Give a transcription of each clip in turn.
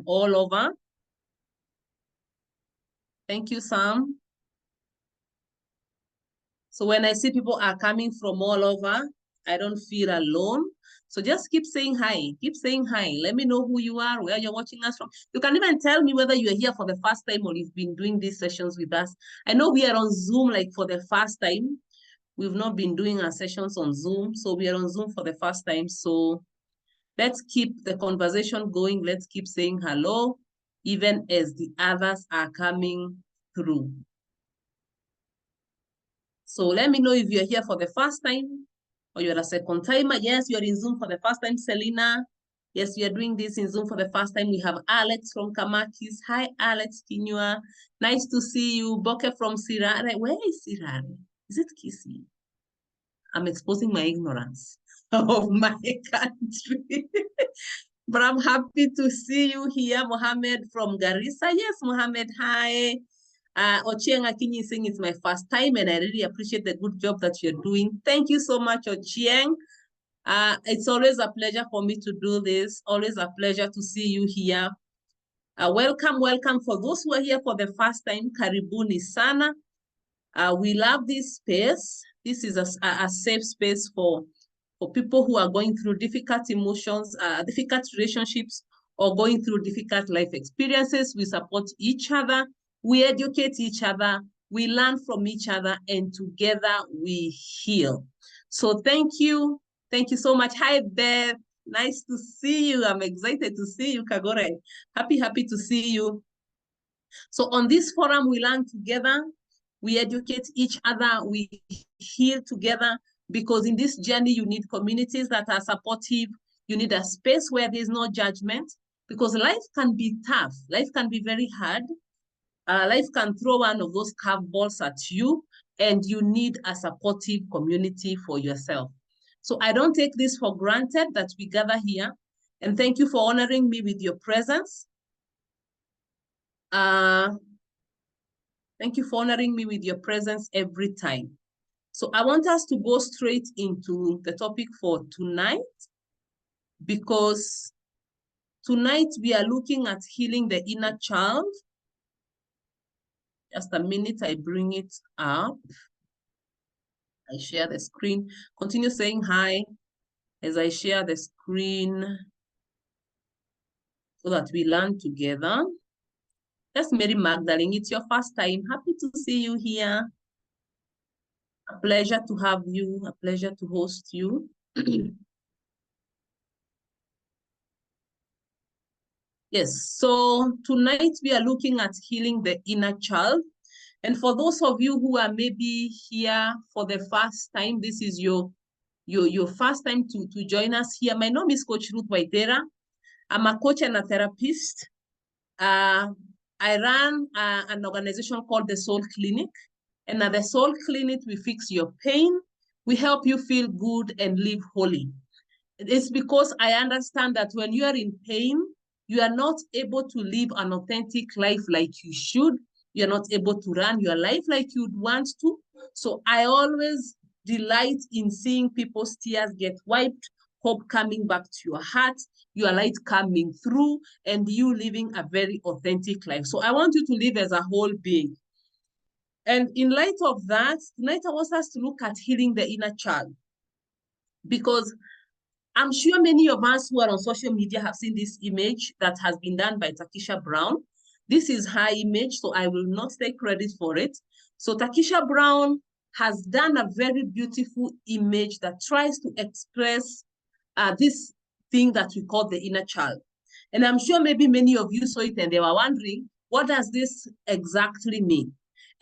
all over. Thank you, Sam. So when I see people are coming from all over, I don't feel alone. So just keep saying hi. Keep saying hi. Let me know who you are, where you're watching us from. You can even tell me whether you're here for the first time or you've been doing these sessions with us. I know we are on Zoom like for the first time. We've not been doing our sessions on Zoom. So we are on Zoom for the first time. So let's keep the conversation going. Let's keep saying hello, even as the others are coming through. So let me know if you're here for the first time or you're a second timer. Yes, you're in Zoom for the first time, Selena. Yes, we are doing this in Zoom for the first time. We have Alex from Kamakis. Hi, Alex Kinua. Nice to see you. Boke from Sirare. Where is Sirare? Is it Kisi? I'm exposing my ignorance of my country. But I'm happy to see you here. Mohammed from Garissa. Yes, Mohammed, hi. Ochieng Akinyi saying it's my first time and I really appreciate the good job that you're doing. Thank you so much, Ochieng. It's always a pleasure for me to do this. Always a pleasure to see you here. Welcome, welcome. For those who are here for the first time, Karibuni Sana. We love this space. This is a safe space for people who are going through difficult emotions, difficult relationships, or going through difficult life experiences. We support each other. We educate each other. We learn from each other, and together we heal. So thank you. Thank you so much. Hi, Beth. Nice to see you. I'm excited to see you, Kagore. Happy to see you. So on this forum, we learn together. We educate each other. We heal together. Because in this journey, you need communities that are supportive. You need a space where there's no judgment. Because life can be tough. Life can be very hard. Life can throw one of those curveballs at you, and you need a supportive community for yourself. So I don't take this for granted that we gather here. And thank you for honoring me with your presence. Thank you for honoring me with your presence every time. So I want us to go straight into the topic for tonight, because tonight we are looking at healing the inner child. Just a minute, I bring it up. I share the screen. Continue saying hi as I share the screen so that we learn together. That's Mary Magdalene. It's your first time. Happy to see you here. A pleasure to have you. A pleasure to host you. Yes, so tonight we are looking at healing the inner child. And for those of you who are maybe here for the first time, this is your first time to join us here. My name is Coach Ruth Waitera. I'm a coach and a therapist. I run an organization called the Soul Clinic. And at the Soul Clinic, we fix your pain. We help you feel good and live holy. It's because I understand that when you are in pain, you are not able to live an authentic life like you should. You're not able to run your life like you'd want to. So I always delight in seeing people's tears get wiped, hope coming back to your heart, your light coming through, and you living a very authentic life. So I want you to live as a whole being. And in light of that, tonight I want us to look at healing the inner child. Because I'm sure many of us who are on social media have seen this image that has been done by Takisha Brown. This is her image, so I will not take credit for it. So Takisha Brown has done a very beautiful image that tries to express this thing that we call the inner child. And I'm sure maybe many of you saw it and they were wondering, what does this exactly mean?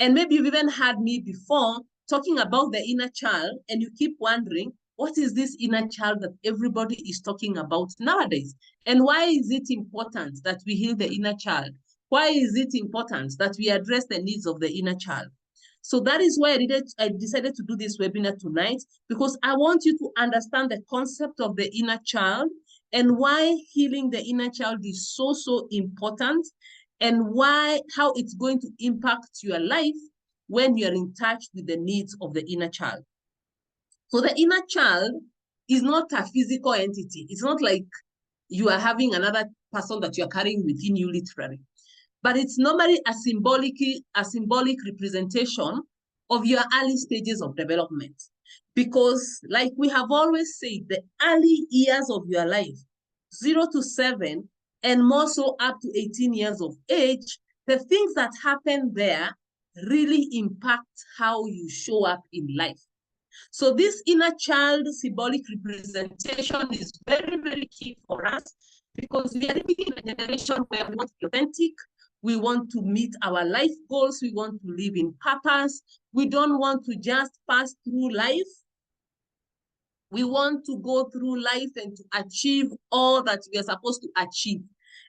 And maybe you've even heard me before talking about the inner child, and you keep wondering, what is this inner child that everybody is talking about nowadays? And why is it important that we heal the inner child? Why is it important that we address the needs of the inner child? So that is why I decided to do this webinar tonight, because I want you to understand the concept of the inner child and why healing the inner child is so important, and how it's going to impact your life when you're in touch with the needs of the inner child. So the inner child is not a physical entity. It's not like you are having another person that you're carrying within you literally. But it's normally a symbolic representation of your early stages of development. Because like we have always said, the early years of your life, 0 to 7, and more so up to 18 years of age, the things that happen there really impact how you show up in life. So this inner child symbolic representation is very, very key for us, because we are living in a generation where we want to be authentic, we want to meet our life goals, we want to live in purpose, we don't want to just pass through life. We want to go through life and to achieve all that we are supposed to achieve.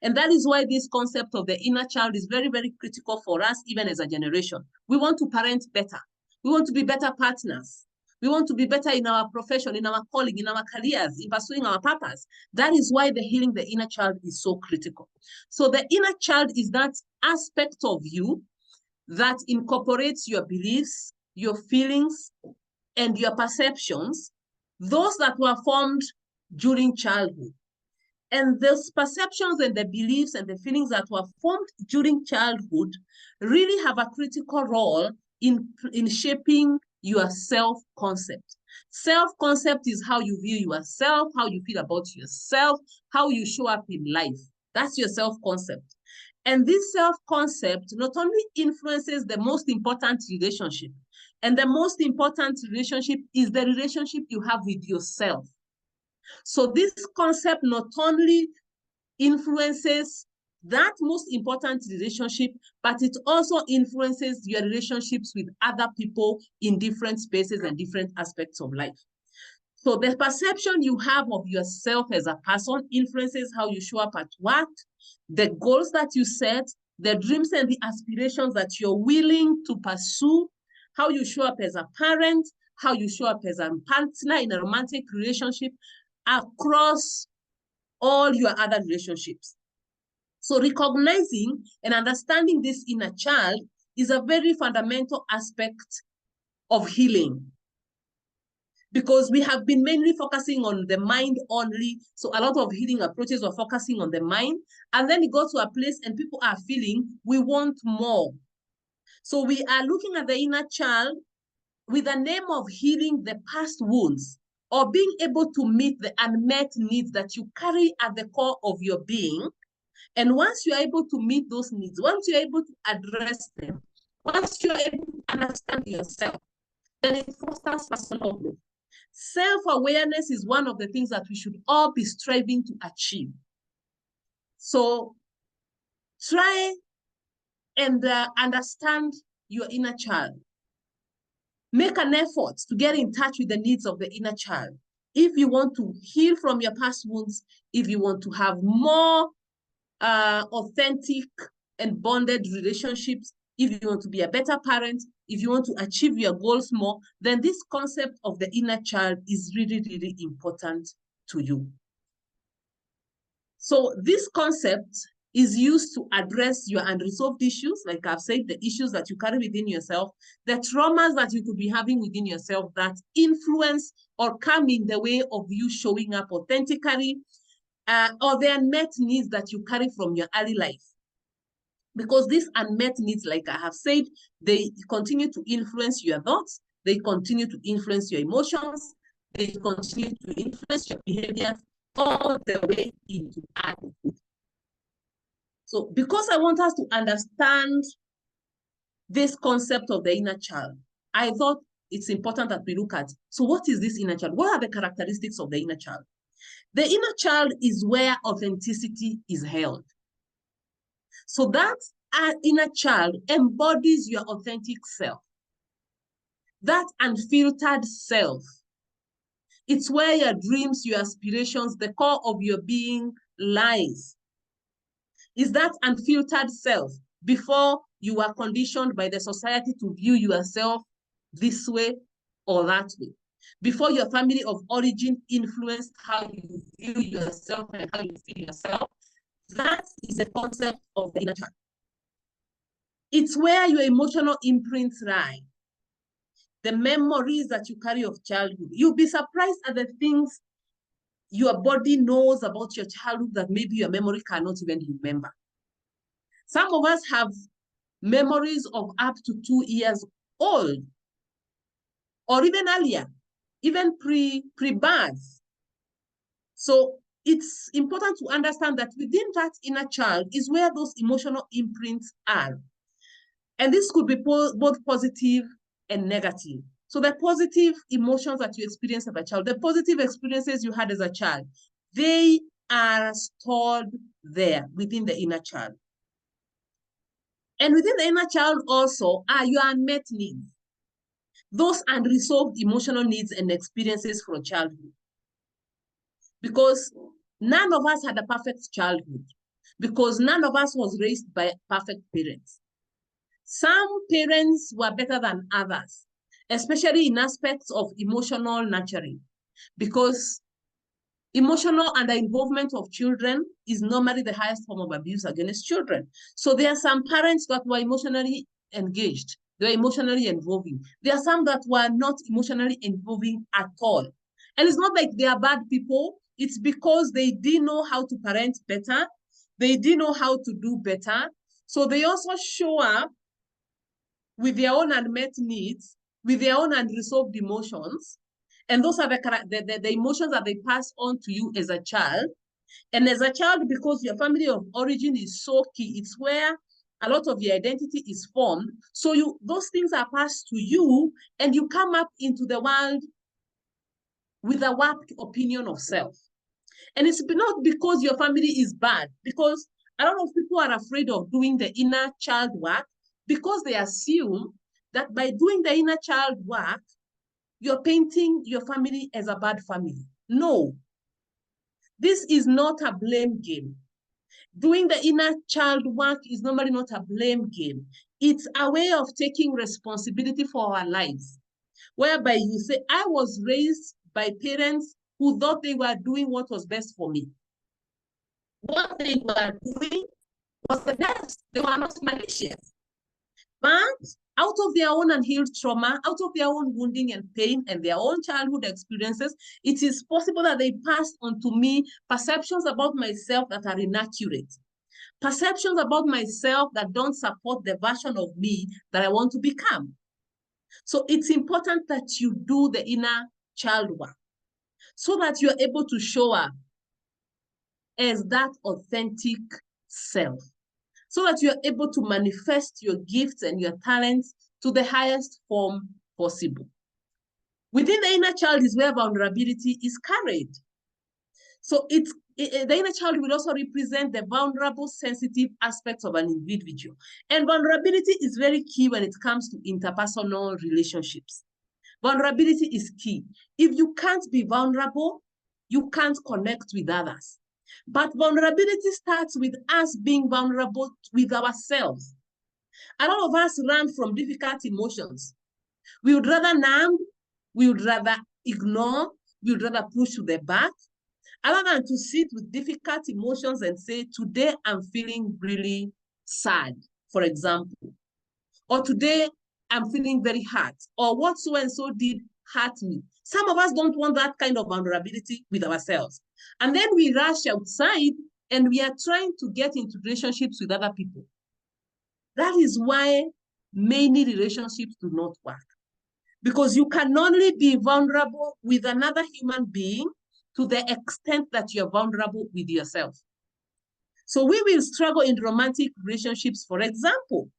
And that is why this concept of the inner child is very, very critical for us, even as a generation. We want to parent better. We want to be better partners. We want to be better in our profession, in our calling, in our careers, in pursuing our purpose. That is why the healing the inner child is so critical. So the inner child is that aspect of you that incorporates your beliefs, your feelings, and your perceptions, those that were formed during childhood. And those perceptions and the beliefs and the feelings that were formed during childhood really have a critical role in shaping your self-concept. Self-concept is how you view yourself, how you feel about yourself, how you show up in life. That's your self-concept. And this self-concept not only influences the most important relationship, and the most important relationship is the relationship you have with yourself. So this concept not only influences that most important relationship, but it also influences your relationships with other people in different spaces and different aspects of life. So the perception you have of yourself as a person influences how you show up at work, the goals that you set, the dreams and the aspirations that you're willing to pursue, how you show up as a parent, how you show up as a partner in a romantic relationship, across all your other relationships. So recognizing and understanding this inner child is a very fundamental aspect of healing, because we have been mainly focusing on the mind only. So a lot of healing approaches are focusing on the mind, and then you go to a place and people are feeling we want more. So we are looking at the inner child with the name of healing the past wounds, or being able to meet the unmet needs that you carry at the core of your being. And once you're able to meet those needs, once you're able to address them, once you're able to understand yourself, then it fosters personal growth. Self-awareness is one of the things that we should all be striving to achieve. So try and understand your inner child. Make an effort to get in touch with the needs of the inner child. If you want to heal from your past wounds, if you want to have more authentic and bonded relationships, if you want to be a better parent, if you want to achieve your goals more, then this concept of the inner child is really, really important to you. So this concept is used to address your unresolved issues, like I've said, the issues that you carry within yourself, the traumas that you could be having within yourself that influence or come in the way of you showing up authentically, or the unmet needs that you carry from your early life. Because these unmet needs, like I have said, they continue to influence your thoughts, they continue to influence your emotions, they continue to influence your behaviors all the way into adulthood. So because I want us to understand this concept of the inner child, I thought it's important that we look at, so what is this inner child? What are the characteristics of the inner child? The inner child is where authenticity is held. So that inner child embodies your authentic self, that unfiltered self. It's where your dreams, your aspirations, the core of your being lies. Is that unfiltered self before you are conditioned by the society to view yourself this way or that way. Before your family of origin influenced how you view yourself and how you feel yourself. That is the concept of the inner child. It's where your emotional imprints lie. The memories that you carry of childhood. You'll be surprised at the things your body knows about your childhood that maybe your memory cannot even remember. Some of us have memories of up to 2 years old, or even earlier, even pre-birth. So it's important to understand that within that inner child is where those emotional imprints are. And this could be both positive and negative. So the positive emotions that you experience as a child, the positive experiences you had as a child, they are stored there within the inner child. And within the inner child also are your unmet needs, those unresolved emotional needs and experiences from childhood. Because none of us had a perfect childhood, because none of us was raised by perfect parents. Some parents were better than others, especially in aspects of emotional nurturing, because emotional under-involvement of children is normally the highest form of abuse against children. So there are some parents that were emotionally engaged, they were emotionally involving. There are some that were not emotionally involving at all. And it's not like they are bad people, it's because they didn't know how to parent better, they didn't know how to do better. So they also show up with their own unmet needs, with their own unresolved emotions. And those are the emotions that they pass on to you as a child. And as a child, because your family of origin is so key, it's where a lot of your identity is formed. So those things are passed to you, and you come up into the world with a warped opinion of self. And it's not because your family is bad, because a lot of people are afraid of doing the inner child work because they assume that by doing the inner child work, you're painting your family as a bad family. No, this is not a blame game. Doing the inner child work is normally not a blame game. It's a way of taking responsibility for our lives, whereby you say, I was raised by parents who thought they were doing what was best for me. What they were doing was the best. They were not malicious. But out of their own unhealed trauma, out of their own wounding and pain and their own childhood experiences, it is possible that they passed on to me perceptions about myself that are inaccurate, perceptions about myself that don't support the version of me that I want to become. So it's important that you do the inner child work so that you're able to show up as that authentic self, so that you're able to manifest your gifts and your talents to the highest form possible. Within the inner child is where vulnerability is carried. So the inner child will also represent the vulnerable, sensitive aspects of an individual. And vulnerability is very key when it comes to interpersonal relationships. Vulnerability is key. If you can't be vulnerable, you can't connect with others. But vulnerability starts with us being vulnerable with ourselves. A lot of us run from difficult emotions. We would rather numb, we would rather ignore, we would rather push to the back, other than to sit with difficult emotions and say, today I'm feeling really sad, for example. Or today I'm feeling very hurt. Or what so and so did hurt me. Some of us don't want that kind of vulnerability with ourselves. And then we rush outside and we are trying to get into relationships with other people. That is why many relationships do not work. Because you can only be vulnerable with another human being to the extent that you're vulnerable with yourself. So we will struggle in romantic relationships, for example,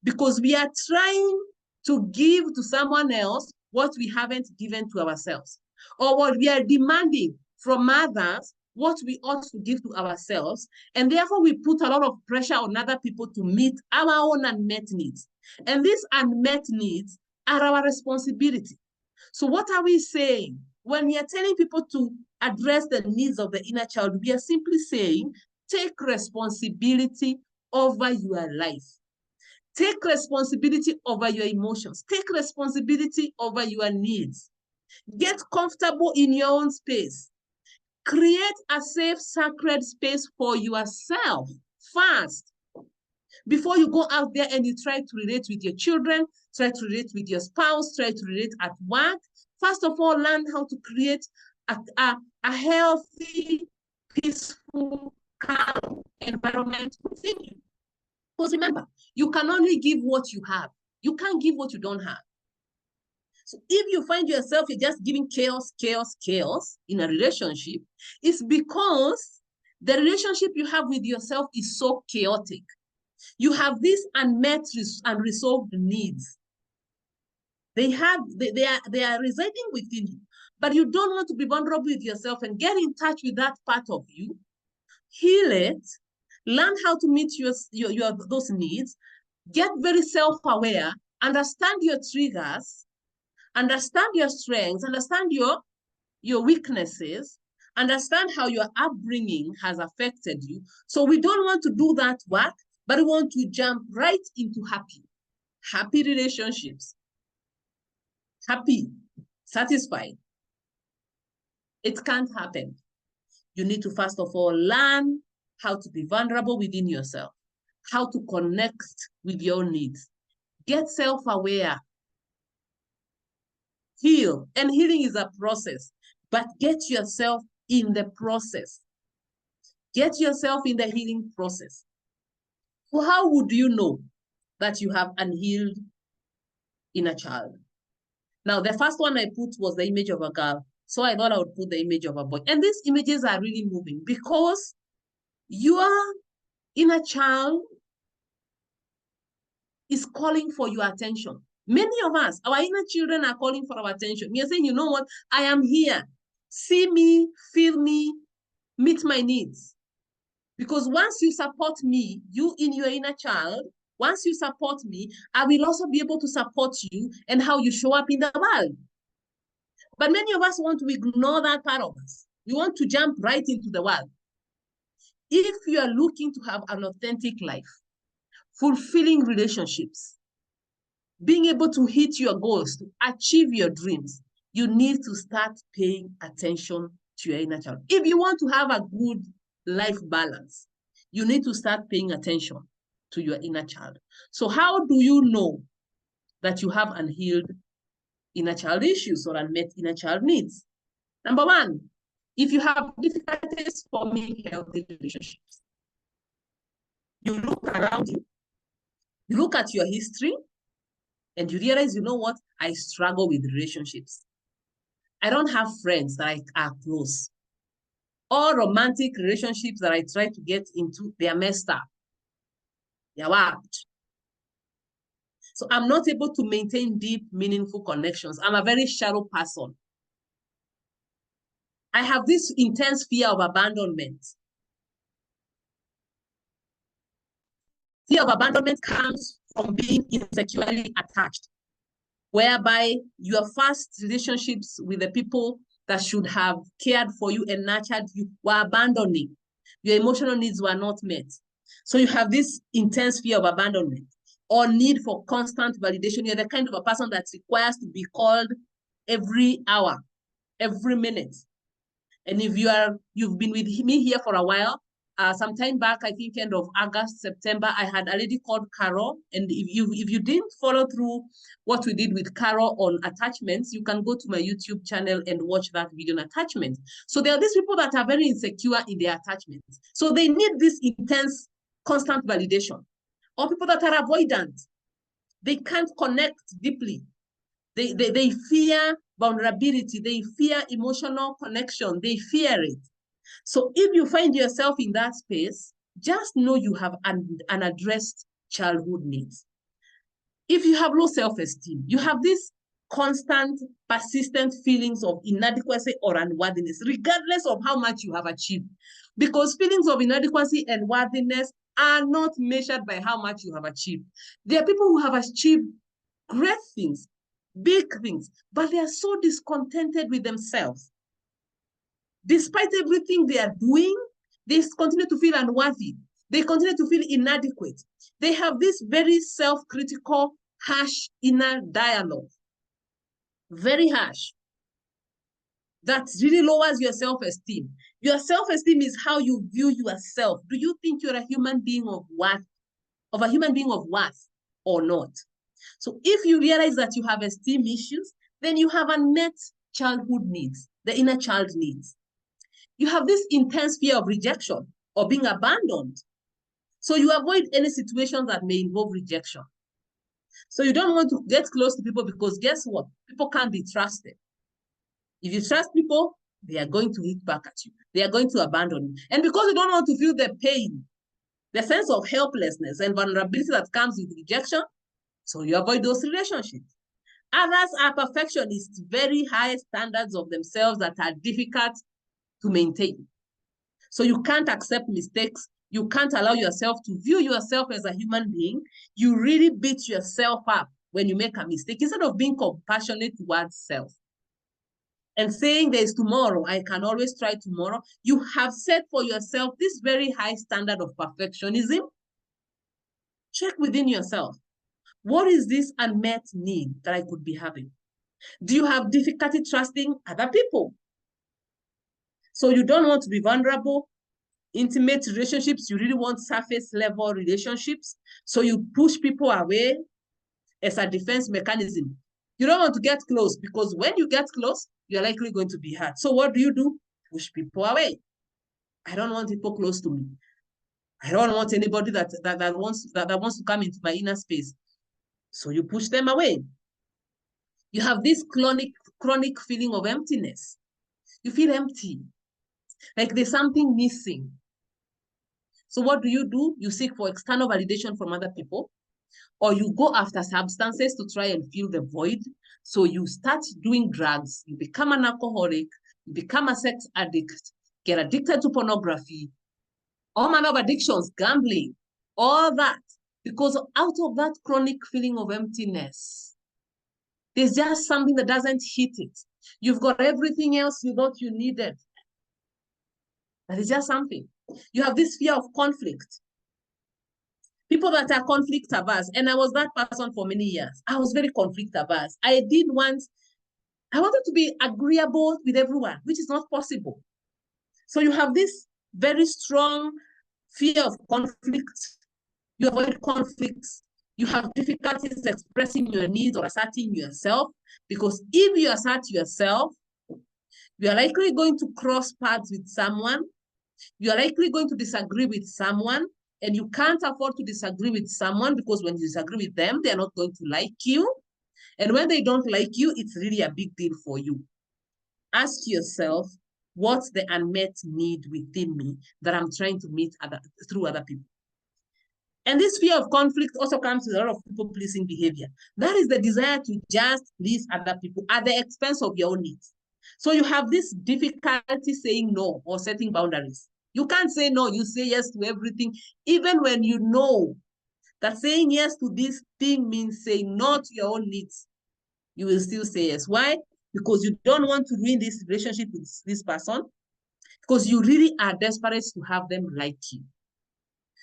because we are trying to give to someone else what we haven't given to ourselves, or what we are demanding from others what we ought to give to ourselves, and therefore we put a lot of pressure on other people to meet our own unmet needs. And these unmet needs are our responsibility. So what are we saying? When we are telling people to address the needs of the inner child, we are simply saying, take responsibility over your life. Take responsibility over your emotions. Take responsibility over your needs. Get comfortable in your own space. Create a safe, sacred space for yourself first. Before you go out there and you try to relate with your children, try to relate with your spouse, try to relate at work, first of all, learn how to create a healthy, peaceful, calm environment within you. Because remember, you can only give what you have. You can't give what you don't have. So if you find yourself, you're just giving chaos, chaos, chaos in a relationship, it's because the relationship you have with yourself is so chaotic. You have these unmet, unresolved needs. They are residing within you, but you don't want to be vulnerable with yourself and get in touch with that part of you, heal it, learn how to meet those needs, get very self-aware, understand your triggers, understand your strengths, understand your weaknesses, understand how your upbringing has affected you. So we don't want to do that work, but we want to jump right into happy relationships, happy, satisfied. It can't happen. You need to, first of all, learn how to be vulnerable within yourself, how to connect with your needs, get self-aware, heal. And healing is a process, but get yourself in the process. Get yourself in the healing process. So how would you know that you have unhealed inner child? Now, the first one I put was the image of a girl. So I thought I would put the image of a boy. And these images are really moving because your inner child is calling for your attention. Many of us, our inner children are calling for our attention. You're saying, you know what? I am here. See me, feel me, meet my needs. Because once you support me, you in your inner child, once you support me, I will also be able to support you and how you show up in the world. But many of us want to ignore that part of us. We want to jump right into the world. If you are looking to have an authentic life, fulfilling relationships, being able to hit your goals, to achieve your dreams, you need to start paying attention to your inner child. If you want to have a good life balance, you need to start paying attention to your inner child. So how do you know that you have unhealed inner child issues or unmet inner child needs? Number one, if you have difficulties forming healthy relationships, you look around you, you look at your history, and you realize, you know what? I struggle with relationships. I don't have friends that are close. All romantic relationships that I try to get into, they are messed up. They are warped. So I'm not able to maintain deep, meaningful connections. I'm a very shallow person. I have this intense fear of abandonment. Fear of abandonment comes from being insecurely attached, whereby your first relationships with the people that should have cared for you and nurtured you were abandoning. Your emotional needs were not met. So you have this intense fear of abandonment or need for constant validation. You're the kind of a person that requires to be called every hour, every minute. And if you've been with me here for a while, some time back, I think end of August, September, I had a lady called Carol. And if you didn't follow through what we did with Carol on attachments, you can go to my YouTube channel and watch that video on attachments. So there are these people that are very insecure in their attachments. So they need this intense, constant validation. Or people that are avoidant. They can't connect deeply. They fear vulnerability. They fear emotional connection. They fear it. So if you find yourself in that space, just know you have unaddressed childhood needs. If you have low self-esteem, you have these constant, persistent feelings of inadequacy or unworthiness, regardless of how much you have achieved. Because feelings of inadequacy and worthiness are not measured by how much you have achieved. There are people who have achieved great things, big things, but they are so discontented with themselves. Despite everything they are doing, they continue to feel unworthy. They continue to feel inadequate. They have this very self-critical, harsh inner dialogue. Very harsh. That really lowers your self-esteem. Your self-esteem is how you view yourself. Do you think you're a human being of worth, or not? So if you realize that you have esteem issues, then you have unmet childhood needs, the inner child needs. You have this intense fear of rejection or being abandoned. So you avoid any situations that may involve rejection. So you don't want to get close to people because guess what? People can't be trusted. If you trust people, they are going to hit back at you. They are going to abandon you. And because you don't want to feel the pain, the sense of helplessness and vulnerability that comes with rejection, so you avoid those relationships. Others are perfectionists, very high standards of themselves that are difficult to maintain. So you can't accept mistakes. You can't allow yourself to view yourself as a human being. You really beat yourself up when you make a mistake instead of being compassionate towards self and saying there's tomorrow, I can always try tomorrow. You have set for yourself this very high standard of perfectionism. Check within yourself. What is this unmet need that I could be having? Do you have difficulty trusting other people? So you don't want to be vulnerable. Intimate relationships, you really want surface level relationships. So you push people away as a defense mechanism. You don't want to get close because when you get close, you're likely going to be hurt. So what do? Push people away. I don't want people close to me. I don't want anybody that wants to come into my inner space. So you push them away. You have this chronic feeling of emptiness. You feel empty, like there's something missing. So what do? You seek for external validation from other people, or you go after substances to try and fill the void. So you start doing drugs, you become an alcoholic, you become a sex addict, get addicted to pornography, all manner of addictions, gambling, all that. Because out of that chronic feeling of emptiness, there's just something that doesn't hit it. You've got everything else you thought you needed. That is just something. You have this fear of conflict. People that are conflict averse, and I was that person for many years. I was very conflict averse. I wanted to be agreeable with everyone, which is not possible. So you have this very strong fear of conflict. You avoid conflicts. You have difficulties expressing your needs or asserting yourself, because if you assert yourself, you are likely going to cross paths with someone. You are likely going to disagree with someone, and you can't afford to disagree with someone because when you disagree with them, they're not going to like you. And when they don't like you, it's really a big deal for you. Ask yourself, what's the unmet need within me that I'm trying to meet through other people? And this fear of conflict also comes with a lot of people-pleasing behavior. That is the desire to just please other people at the expense of your own needs. So you have this difficulty saying no or setting boundaries. You can't say no, you say yes to everything, even when you know that saying yes to this thing means saying no to your own needs. You will still say yes. Why? Because you don't want to ruin this relationship with this person, because you really are desperate to have them like you.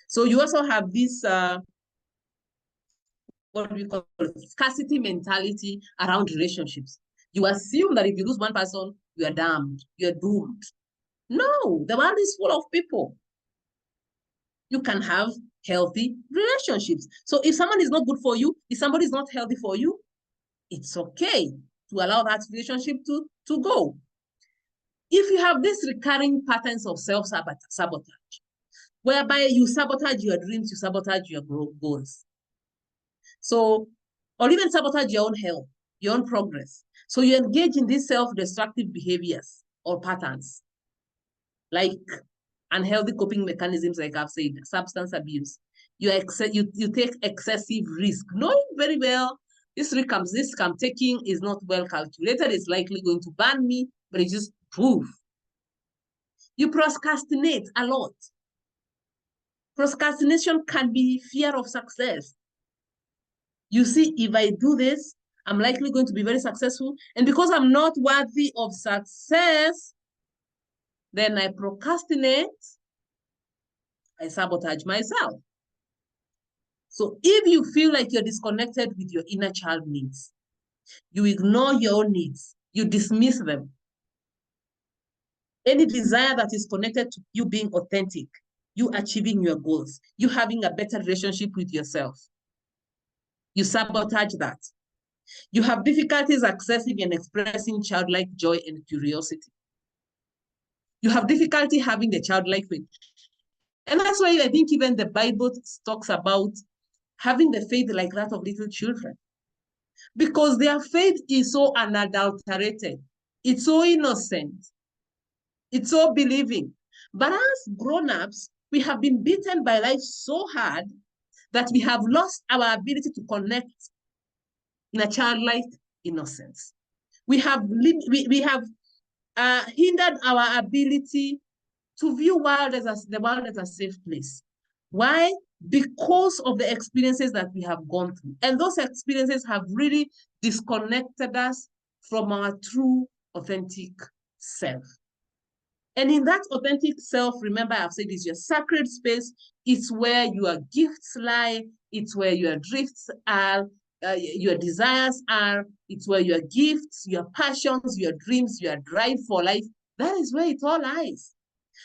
So you also have this, what we call scarcity mentality around relationships. You assume that if you lose one person, you are damned, you're doomed. No, the world is full of people. You can have healthy relationships. So if someone is not good for you, if somebody is not healthy for you, it's okay to allow that relationship to go. If you have these recurring patterns of self-sabotage, whereby you sabotage your dreams, you sabotage your goals. So, or even sabotage your own health, your own progress. So you engage in these self-destructive behaviors or patterns, like unhealthy coping mechanisms, like I've said, substance abuse. You take excessive risk, knowing very well this risk I'm taking is not well calculated. It's likely going to ban me, but it's just proof. You procrastinate a lot. Procrastination can be fear of success. You see, if I do this, I'm likely going to be very successful. And because I'm not worthy of success, then I procrastinate, I sabotage myself. So if you feel like you're disconnected with your inner child needs, you ignore your own needs, you dismiss them. Any desire that is connected to you being authentic, you achieving your goals, you having a better relationship with yourself, you sabotage that. You have difficulties accessing and expressing childlike joy and curiosity. You have difficulty having the childlike faith. And that's why I think even the Bible talks about having the faith like that of little children. Because their faith is so unadulterated. It's so innocent. It's so believing. But as grown-ups, we have been beaten by life so hard that we have lost our ability to connect in a childlike innocence. We have hindered our ability to view the world as a safe place. Why? Because of the experiences that we have gone through. And those experiences have really disconnected us from our true, authentic self. And in that authentic self, remember I've said it's your sacred space. It's where your gifts lie. It's where your drifts are, your desires are. It's where your gifts, your passions, your dreams, your drive for life, that is where it all lies.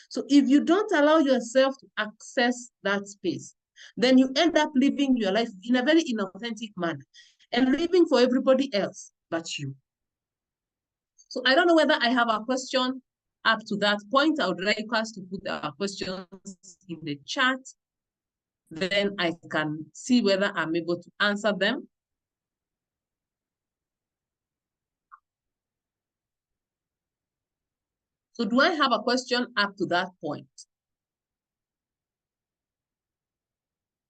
So if you don't allow yourself to access that space, then you end up living your life in a very inauthentic manner and living for everybody else but you. So I don't know whether I have a question up to that point. I would like us to put our questions in the chat. Then I can see whether I'm able to answer them. So do I have a question up to that point?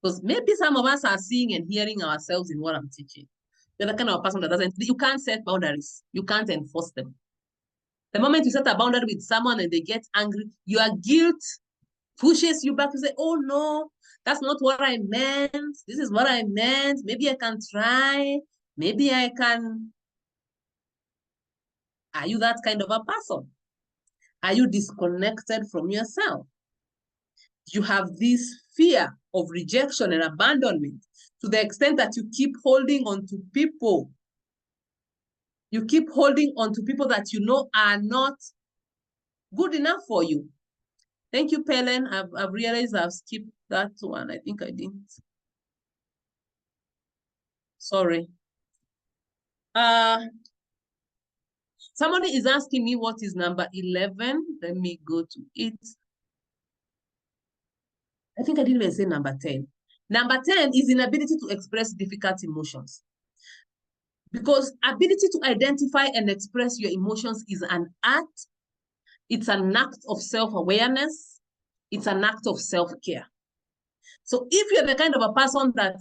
Because maybe some of us are seeing and hearing ourselves in what I'm teaching. You're the kind of person that doesn't, you can't set boundaries. You can't enforce them. The moment you set a boundary with someone and they get angry, your guilt pushes you back to say, oh no, that's not what I meant. This is what I meant. Maybe I can try. Maybe I can. Are you that kind of a person? Are you disconnected from yourself? You have this fear of rejection and abandonment to the extent that you keep holding on to people. You keep holding on to people that you know are not good enough for you. Thank you, Pelen. I've realized I've skipped that one. I think I didn't. Sorry. Somebody is asking me what is number 11. Let me go to it. I think I didn't even say number 10. Number 10 is inability to express difficult emotions. Because ability to identify and express your emotions is an art. It's an act of self-awareness. It's an act of self-care. So if you're the kind of a person that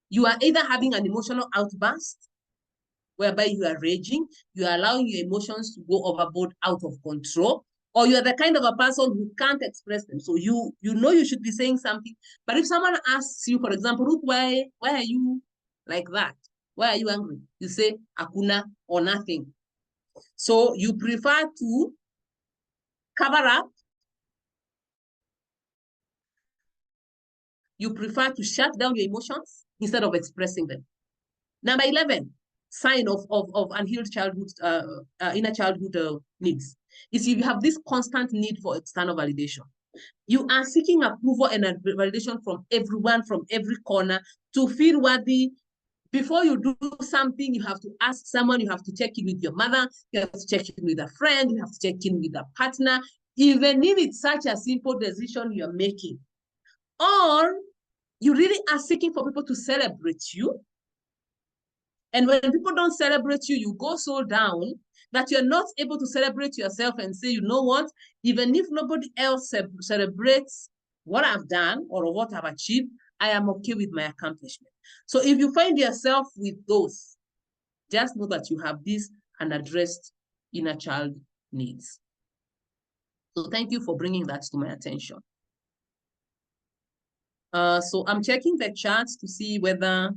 you are either having an emotional outburst, whereby you are raging, you are allowing your emotions to go overboard out of control, or you're the kind of a person who can't express them. So you know you should be saying something, but if someone asks you, for example, Ruth, why are you like that? Why are you angry? You say, akuna, or nothing. So you prefer to cover up. You prefer to shut down your emotions instead of expressing them. Number 11, sign of unhealed childhood, inner childhood needs, is you have this constant need for external validation. You are seeking approval and validation from everyone, from every corner, to feel worthy. Before you do something, you have to ask someone, you have to check in with your mother, you have to check in with a friend, you have to check in with a partner, even if it's such a simple decision you're making. Or you really are seeking for people to celebrate you. And when people don't celebrate you, you go so down that you're not able to celebrate yourself and say, you know what, even if nobody else celebrates what I've done or what I've achieved, I am okay with my accomplishment. So if you find yourself with those, just know that you have these unaddressed inner child needs. So thank you for bringing that to my attention. So I'm checking the charts to see whether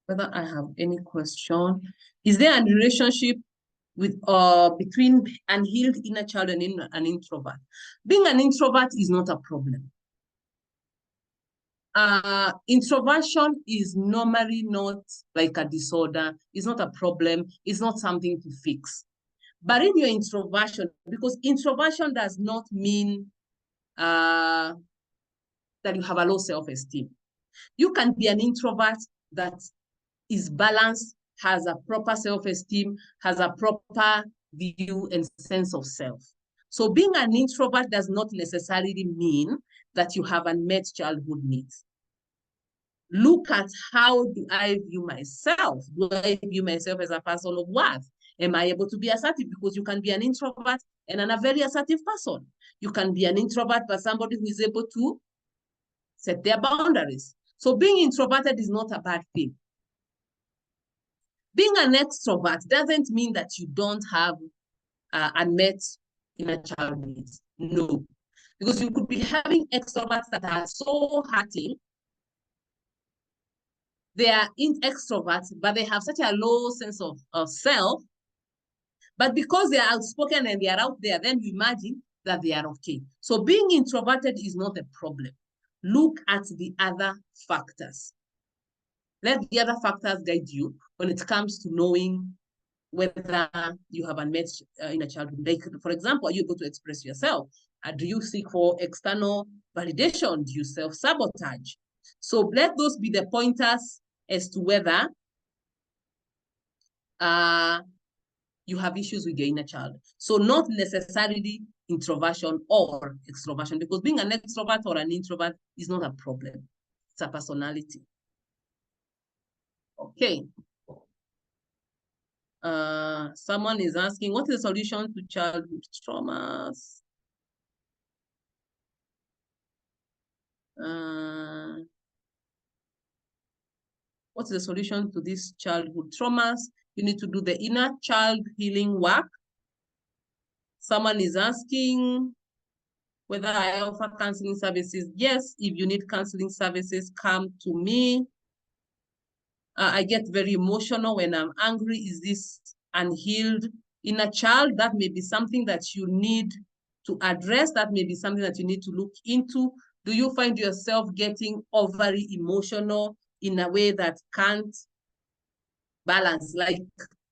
whether I have any question. Is there a relationship with between unhealed inner child and an introvert. Being an introvert is not a problem. Introversion is normally not like a disorder. It's not a problem. It's not something to fix. But in your introversion, because introversion does not mean that you have a low self-esteem. You can be an introvert that is balanced, has a proper self-esteem, has a proper view and sense of self. So being an introvert does not necessarily mean that you have unmet childhood needs. Look at how do I view myself? Do I view myself as a person of worth? Am I able to be assertive? Because you can be an introvert and a very assertive person. You can be an introvert, but somebody who is able to set their boundaries. So being introverted is not a bad thing. Being an extrovert doesn't mean that you don't have unmet inner child needs. No. Because you could be having extroverts that are so hurting. They are extroverts, but they have such a low sense of self. But because they are outspoken and they are out there, then you imagine that they are okay. So being introverted is not a problem. Look at the other factors. Let the other factors guide you when it comes to knowing whether you have unmet inner childhood. Like, for example, are you able to express yourself? Do you seek for external validation? Do you self-sabotage? So let those be the pointers as to whether you have issues with your inner child. So not necessarily introversion or extroversion, because being an extrovert or an introvert is not a problem. It's a personality. Okay. Someone is asking, what is the solution to childhood traumas? What's the solution to these childhood traumas? You need to do the inner child healing work. Someone is asking whether I offer counseling services. Yes, if you need counseling services, come to me. I get very emotional when I'm angry. Is this unhealed inner child? That may be something that you need to address. That may be something that you need to look into. Do you find yourself getting overly emotional in a way that can't balance? Like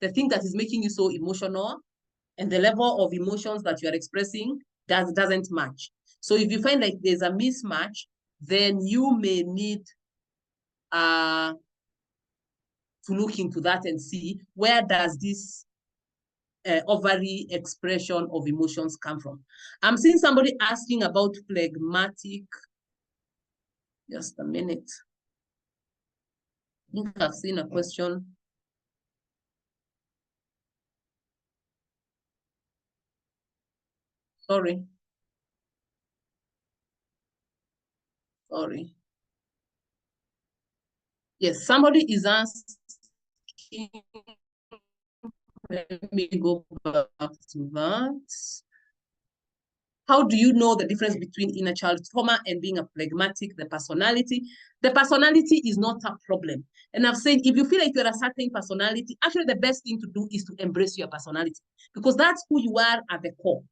the thing that is making you so emotional and the level of emotions that you are expressing doesn't match. So if you find like there's a mismatch, then you may need to look into that and see where does this ovary expression of emotions come from. I'm seeing somebody asking about phlegmatic. Just a minute. I think I've seen a question. Sorry. Sorry. Yes, somebody is asking. Let me go back to that. How do you know the difference between inner child trauma and being a phlegmatic, the personality? The personality is not a problem. And I've said, if you feel like you're a certain personality, actually the best thing to do is to embrace your personality because that's who you are at the core.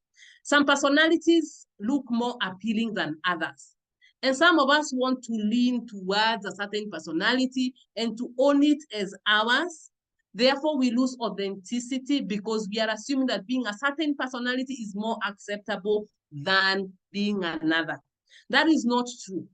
Some personalities look more appealing than others. And some of us want to lean towards a certain personality and to own it as ours. Therefore, we lose authenticity because we are assuming that being a certain personality is more acceptable than being another. That is not true.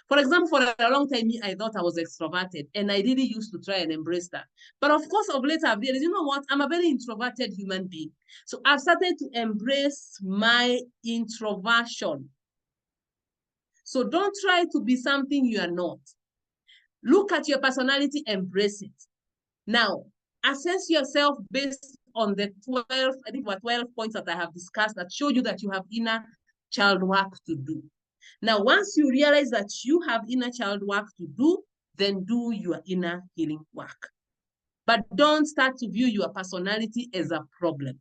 For example, for a long time, I thought I was extroverted, and I really used to try and embrace that. But of course, of late, I've realized, you know what? I'm a very introverted human being. So I've started to embrace my introversion. So don't try to be something you are not. Look at your personality, embrace it. Now, assess yourself based on the 12, I think what 12 points that I have discussed that show you that you have inner child work to do. Now, once you realize that you have inner child work to do, then do your inner healing work. But don't start to view your personality as a problem.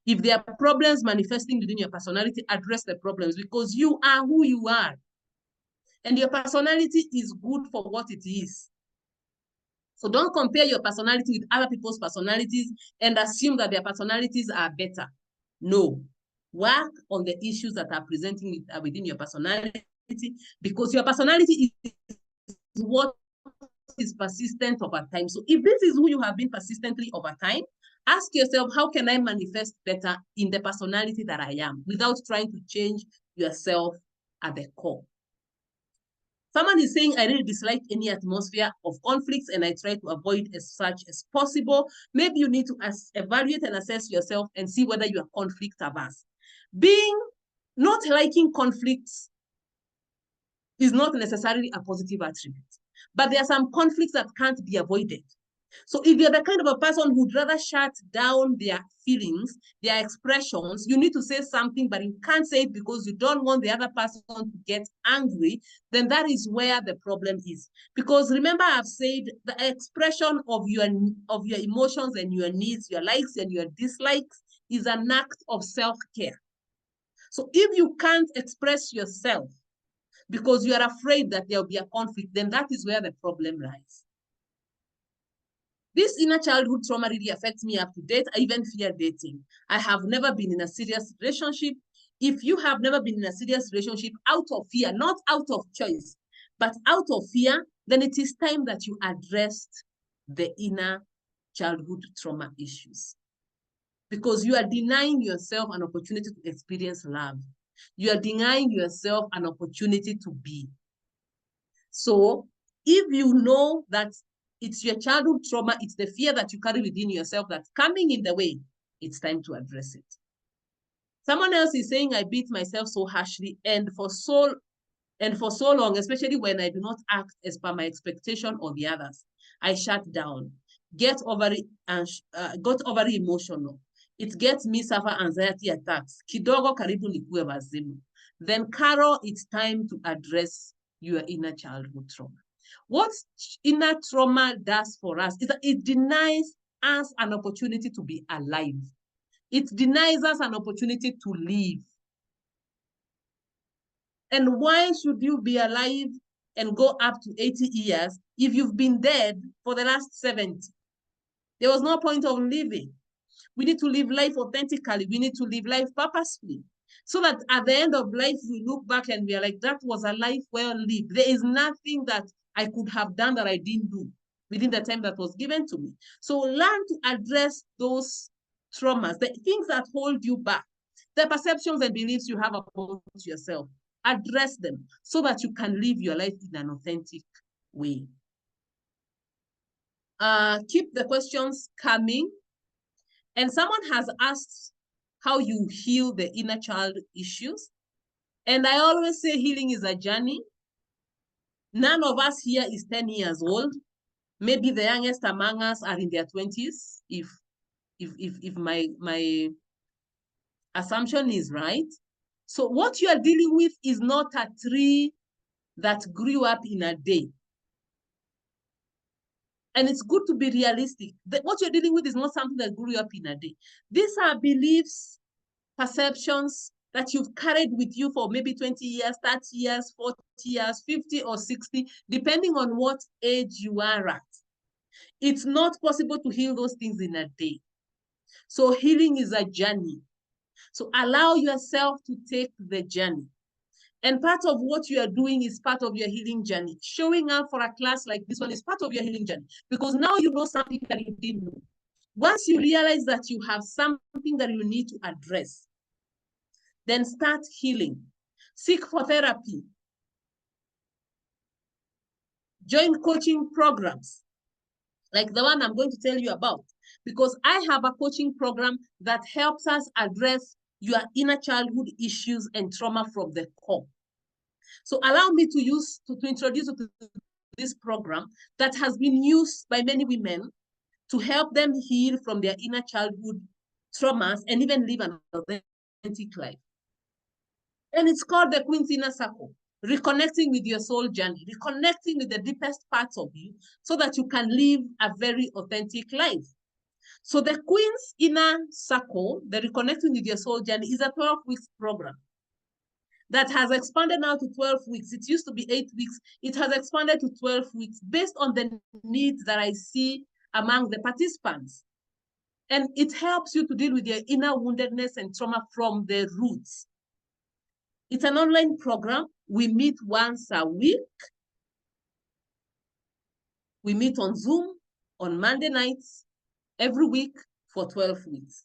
If there are problems manifesting within your personality, address the problems because you are who you are. And your personality is good for what it is. So don't compare your personality with other people's personalities and assume that their personalities are better. No. Work on the issues that are presenting within your personality, because your personality is what is persistent over time. So if this is who you have been persistently over time, ask yourself, how can I manifest better in the personality that I am without trying to change yourself at the core? Someone is saying, I really dislike any atmosphere of conflicts and I try to avoid as such as possible. Maybe you need to evaluate and assess yourself and see whether you are conflict averse. Not liking conflicts is not necessarily a positive attribute, but there are some conflicts that can't be avoided. So if you're the kind of a person who'd rather shut down their feelings, their expressions, you need to say something, but you can't say it because you don't want the other person to get angry, then that is where the problem is. Because remember, I've said the expression of your emotions and your needs, your likes and your dislikes is an act of self-care. So if you can't express yourself because you are afraid that there will be a conflict, then that is where the problem lies. This inner childhood trauma really affects me up to date. I even fear dating. I have never been in a serious relationship. If you have never been in a serious relationship out of fear, not out of choice, but out of fear, then it is time that you addressed the inner childhood trauma issues. Because you are denying yourself an opportunity to experience love. You are denying yourself an opportunity to be. So if you know that it's your childhood trauma, it's the fear that you carry within yourself that's coming in the way, it's time to address it. Someone else is saying, I beat myself so harshly and for so long, especially when I do not act as per my expectation or the others. I shut down, got overly emotional. It gets me suffer anxiety attacks. Kidogo karibu nikuwe wazimu. Then, Carol, it's time to address your inner childhood trauma. What inner trauma does for us is that it denies us an opportunity to be alive. It denies us an opportunity to live. And why should you be alive and go up to 80 years if you've been dead for the last 70? There was no point of living. We need to live life authentically. We need to live life purposefully. So that at the end of life, we look back and we are like, that was a life well lived. There is nothing that I could have done that I didn't do within the time that was given to me. So learn to address those traumas, the things that hold you back, the perceptions and beliefs you have about yourself. Address them so that you can live your life in an authentic way. Keep the questions coming. And someone has asked how you heal the inner child issues. And I always say healing is a journey. None of us here is 10 years old. Maybe the youngest among us are in their 20s, if my assumption is right. So what you are dealing with is not a tree that grew up in a day. And it's good to be realistic. What you're dealing with is not something that grew up in a day. These are beliefs, perceptions that you've carried with you for maybe 20 years, 30 years, 40 years, 50 or 60, depending on what age you are at. It's not possible to heal those things in a day. So healing is a journey. So allow yourself to take the journey. And part of what you are doing is part of your healing journey. Showing up for a class like this one is part of your healing journey because now you know something that you didn't know. Once you realize that you have something that you need to address, then start healing. Seek for therapy. Join coaching programs like the one I'm going to tell you about, because I have a coaching program that helps us address your inner childhood issues and trauma from the core. So allow me to introduce you to this program that has been used by many women to help them heal from their inner childhood traumas and even live an authentic life. And it's called the Queen's Inner Circle, reconnecting with your soul journey, reconnecting with the deepest parts of you so that you can live a very authentic life. So the Queen's Inner Circle, the reconnecting with your soul journey, is a 12-week program that has expanded now to 12 weeks. It used to be 8 weeks. It has expanded to 12 weeks based on the needs that I see among the participants. And it helps you to deal with your inner woundedness and trauma from the roots. It's an online program. We meet once a week. We meet on Zoom on Monday nights, every week for 12 weeks.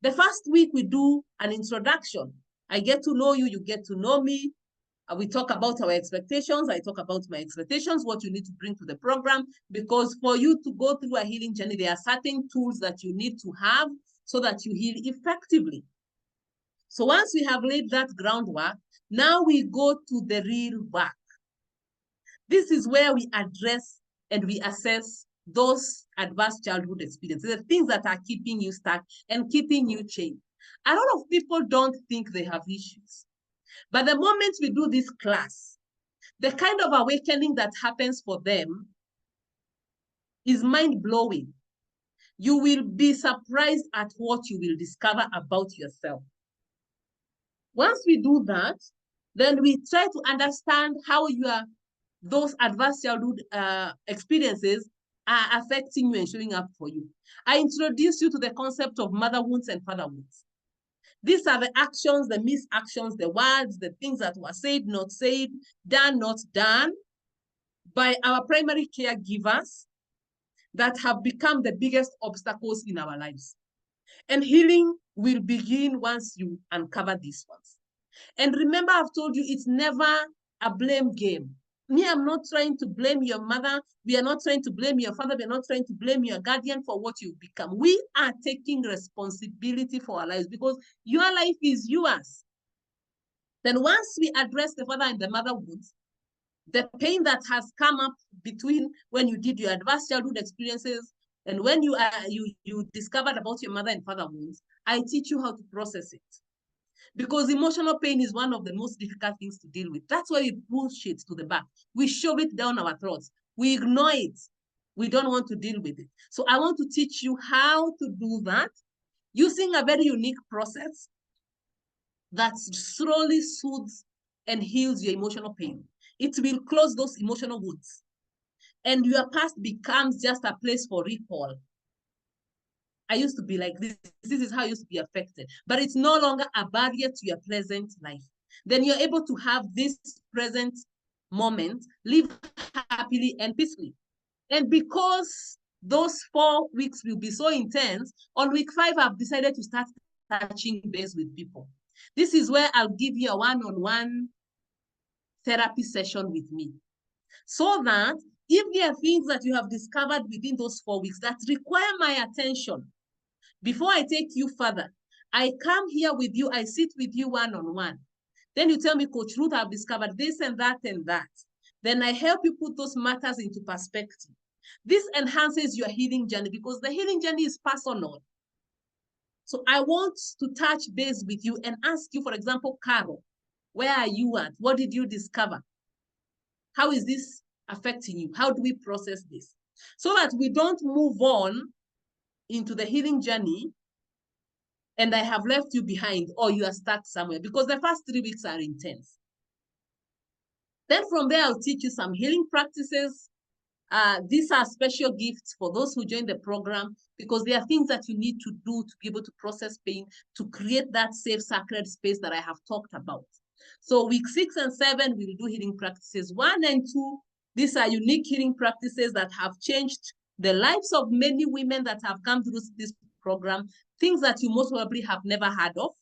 The first week we do an introduction. I get to know you, you get to know me. We talk about our expectations. I talk about my expectations, what you need to bring to the program, because for you to go through a healing journey, there are certain tools that you need to have so that you heal effectively. So once we have laid that groundwork, now we go to the real work. This is where we address and we assess those adverse childhood experiences, the things that are keeping you stuck and keeping you chained. A lot of people don't think they have issues. But the moment we do this class, the kind of awakening that happens for them is mind-blowing. You will be surprised at what you will discover about yourself. Once we do that, then we try to understand how those adverse childhood experiences are affecting you and showing up for you. I introduce you to the concept of mother wounds and father wounds. These are the actions, the misactions, the words, the things that were said, not said, done, not done by our primary caregivers that have become the biggest obstacles in our lives. And healing will begin once you uncover these ones. And remember, I've told you, it's never a blame game. Me, I'm not trying to blame your mother. We are not trying to blame your father. We are not trying to blame your guardian for what you've become. We are taking responsibility for our lives because your life is yours. Then once we address the father and the mother wounds, the pain that has come up between when you did your adverse childhood experiences and when you discovered about your mother and father wounds, I teach you how to process it. Because emotional pain is one of the most difficult things to deal with. That's why we push it to the back. We shove it down our throats. We ignore it. We don't want to deal with it. So I want to teach you how to do that using a very unique process that slowly soothes and heals your emotional pain. It will close those emotional wounds. And your past becomes just a place for recall. I used to be like this. This is how I used to be affected. But it's no longer a barrier to your present life. Then you're able to have this present moment, live happily and peacefully. And because those 4 weeks will be so intense, on week 5, I've decided to start touching base with people. This is where I'll give you a one-on-one therapy session with me. So that if there are things that you have discovered within those 4 weeks that require my attention, before I take you further, I come here with you, I sit with you one-on-one. Then you tell me, Coach Ruth, I've discovered this and that and that. Then I help you put those matters into perspective. This enhances your healing journey because the healing journey is personal. So I want to touch base with you and ask you, for example, Carol, where are you at? What did you discover? How is this affecting you? How do we process this? So that we don't move on into the healing journey and I have left you behind or you are stuck somewhere because the first 3 weeks are intense. Then from there, I'll teach you some healing practices. These are special gifts for those who join the program because there are things that you need to do to be able to process pain, to create that safe, sacred space that I have talked about. So week 6 and 7, we'll do healing practices 1 and 2. These are unique healing practices that have changed the lives of many women that have come through this program, things that you most probably have never heard of.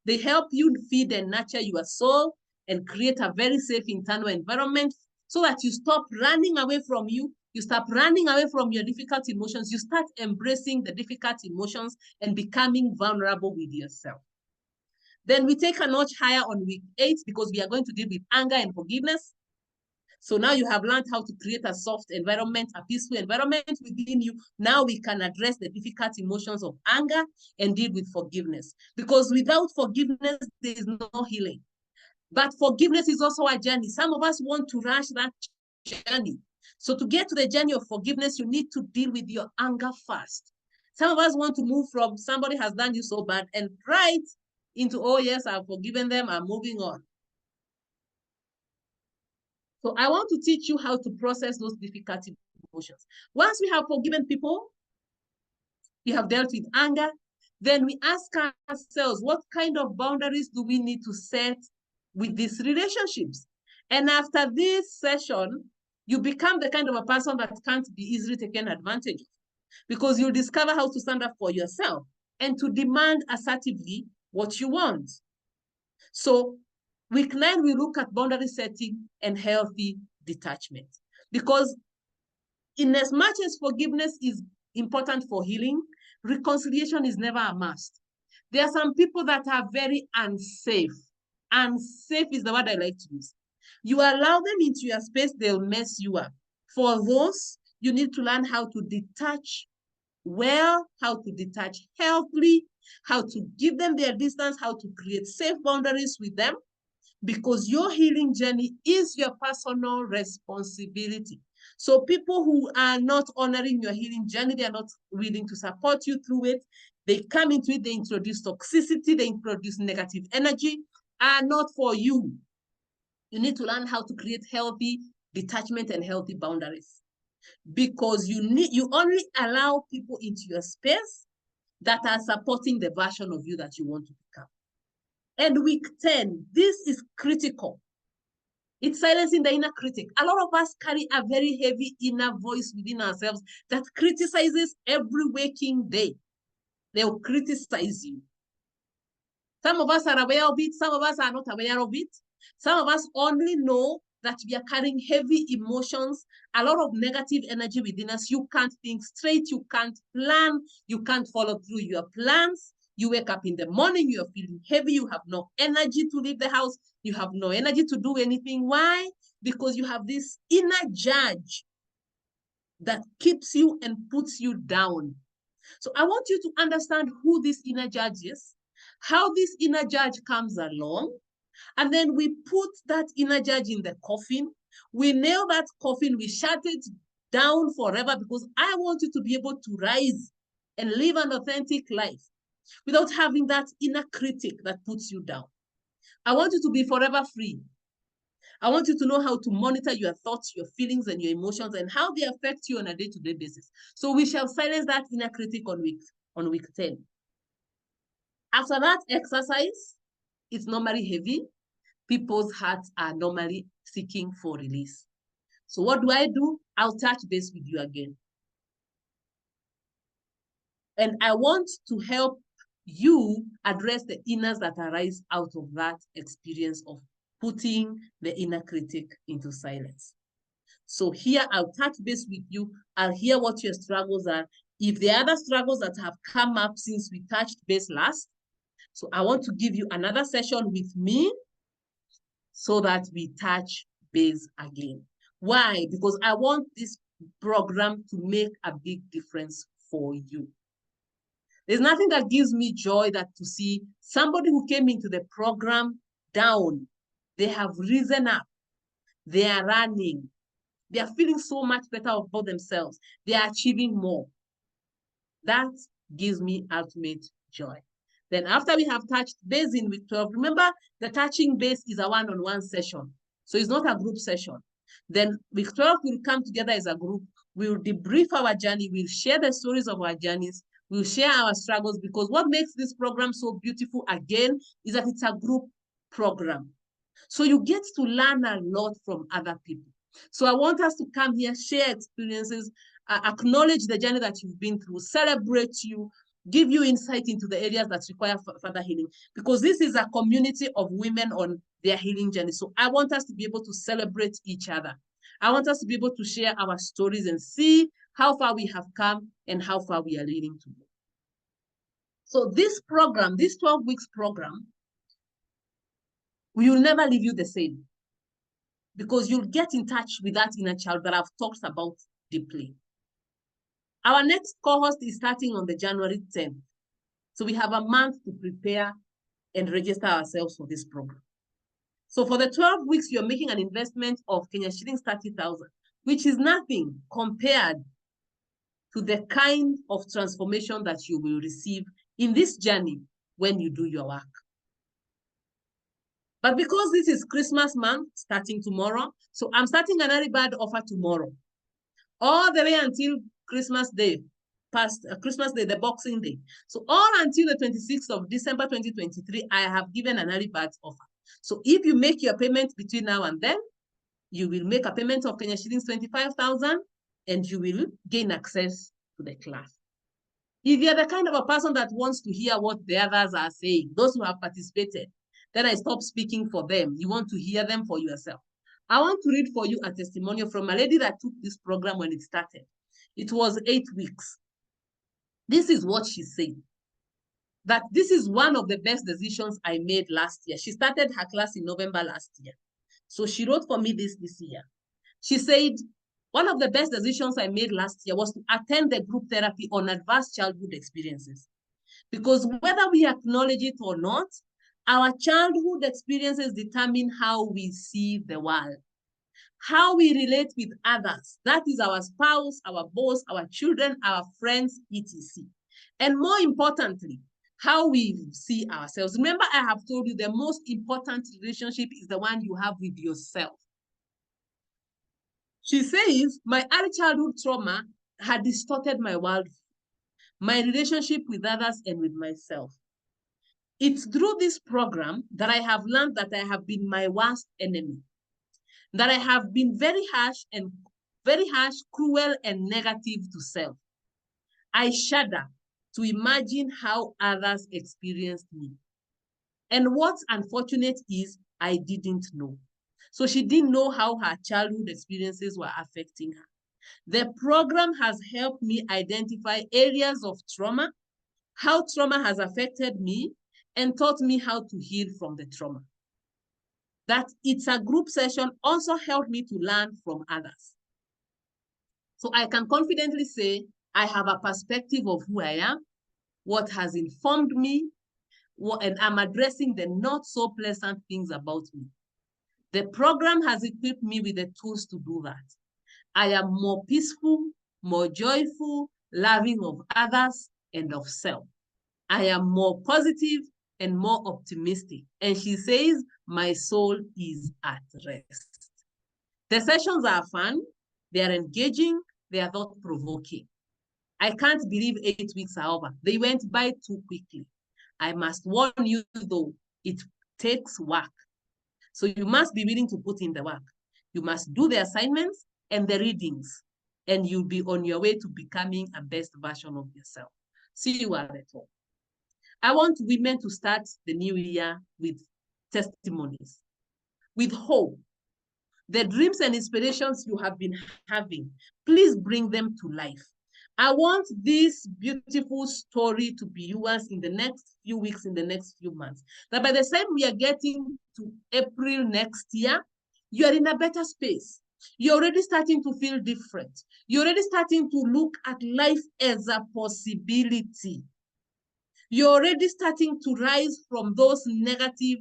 They help you feed and nurture your soul and create a very safe internal environment so that you stop running away from you stop running away from your difficult emotions, you start embracing the difficult emotions and becoming vulnerable with yourself. Then we take a notch higher on week 8 because we are going to deal with anger and forgiveness. So now you have learned how to create a soft environment, a peaceful environment within you. Now we can address the difficult emotions of anger and deal with forgiveness. Because without forgiveness, there is no healing. But forgiveness is also a journey. Some of us want to rush that journey. So to get to the journey of forgiveness, you need to deal with your anger first. Some of us want to move from somebody has done you so bad and right into, oh yes, I've forgiven them, I'm moving on. So I want to teach you how to process those difficult emotions. Once we have forgiven people, we have dealt with anger, then we ask ourselves, what kind of boundaries do we need to set with these relationships? And after this session, you become the kind of a person that can't be easily taken advantage of, because you'll discover how to stand up for yourself and to demand assertively what you want. So week 9, we look at boundary setting and healthy detachment. Because in as much as forgiveness is important for healing, reconciliation is never a must. There are some people that are very unsafe. Unsafe is the word I like to use. You allow them into your space, they'll mess you up. For those, you need to learn how to detach well, how to detach healthily, how to give them their distance, how to create safe boundaries with them, because your healing journey is your personal responsibility. So people who are not honoring your healing journey, they are not willing to support you through it. They come into it, they introduce toxicity, they introduce negative energy, are not for you. You need to learn how to create healthy detachment and healthy boundaries, because you only allow people into your space that are supporting the version of you that you want to become. And week 10, this is critical. It's silencing the inner critic. A lot of us carry a very heavy inner voice within ourselves that criticizes every waking day. They'll criticize you. Some of us are aware of it. Some of us are not aware of it. Some of us only know that we are carrying heavy emotions, a lot of negative energy within us. You can't think straight. You can't plan. You can't follow through your plans. You wake up in the morning, you're feeling heavy. You have no energy to leave the house. You have no energy to do anything. Why? Because you have this inner judge that keeps you and puts you down. So I want you to understand who this inner judge is, how this inner judge comes along, and then we put that inner judge in the coffin. We nail that coffin, we shut it down forever, because I want you to be able to rise and live an authentic life without having that inner critic that puts you down. I want you to be forever free. I want you to know how to monitor your thoughts, your feelings, and your emotions, and how they affect you on a day-to-day basis. So we shall silence that inner critic on week 10. After that exercise, it's normally heavy. People's hearts are normally seeking for release. So what do? I'll touch base with you again. And I want to help you address the inners that arise out of that experience of putting the inner critic into silence. So here I'll touch base with you. I'll hear what your struggles are. If there are other struggles that have come up since we touched base last, so I want to give you another session with me so that we touch base again. Why? Because I want this program to make a big difference for you. There's nothing that gives me joy that to see somebody who came into the program down, they have risen up, they are running, they are feeling so much better about themselves, they are achieving more. That gives me ultimate joy. Then after we have touched base in week 12, remember the touching base is a one-on-one session. So it's not a group session. Then week 12, we'll come together as a group. We'll debrief our journey. We'll share the stories of our journeys. We'll share our struggles, because what makes this program so beautiful again is that it's a group program. So you get to learn a lot from other people. So I want us to come here, share experiences, acknowledge the journey that you've been through, celebrate you, give you insight into the areas that require further healing, because this is a community of women on their healing journey. So I want us to be able to celebrate each other. I want us to be able to share our stories and see how far we have come and how far we are leading to. So this program, this 12 weeks program, we will never leave you the same, because you'll get in touch with that inner child that I've talked about deeply. Our next cohort is starting on the January 10th. So we have a month to prepare and register ourselves for this program. So for the 12 weeks, you're making an investment of Kenya shillings 30,000, which is nothing compared to the kind of transformation that you will receive in this journey when you do your work. But because this is Christmas month, starting tomorrow, so I'm starting an early bird offer tomorrow, all the way until Christmas Day, past Christmas Day, the Boxing Day. So all until the 26th of December 2023, I have given an early bird offer. So if you make your payment between now and then, you will make a payment of Kenya shillings 25,000 and you will gain access to the class. If you're the kind of a person that wants to hear what the others are saying, those who have participated, then I stop speaking for them. You want to hear them for yourself. I want to read for you a testimonial from a lady that took this program when it started. It was 8 weeks. This is what she said. That this is one of the best decisions I made last year. She started her class in November last year. So she wrote for me this year. She said, one of the best decisions I made last year was to attend the group therapy on advanced childhood experiences. Because whether we acknowledge it or not, our childhood experiences determine how we see the world, how we relate with others. That is our spouse, our boss, our children, our friends, etc. And more importantly, how we see ourselves. Remember, I have told you the most important relationship is the one you have with yourself. She says, my early childhood trauma had distorted my world, my relationship with others and with myself. It's through this program that I have learned that I have been my worst enemy, that I have been very harsh, cruel, and negative to self. I shudder to imagine how others experienced me. And what's unfortunate is I didn't know. So she didn't know how her childhood experiences were affecting her. The program has helped me identify areas of trauma, how trauma has affected me, and taught me how to heal from the trauma. That it's a group session also helped me to learn from others. So I can confidently say I have a perspective of who I am, what has informed me, and I'm addressing the not so pleasant things about me. The program has equipped me with the tools to do that. I am more peaceful, more joyful, loving of others and of self. I am more positive and more optimistic. And she says, my soul is at rest. The sessions are fun, they are engaging, they are thought-provoking. I can't believe 8 weeks are over. They went by too quickly. I must warn you though, it takes work. So you must be willing to put in the work. You must do the assignments and the readings, and you'll be on your way to becoming a best version of yourself. See you at the top. I want women to start the new year with testimonies, with hope. The dreams and inspirations you have been having, please bring them to life. I want this beautiful story to be yours in the next few weeks, in the next few months. That by the time we are getting to April next year, you are in a better space. You're already starting to feel different. You're already starting to look at life as a possibility. You're already starting to rise from those negative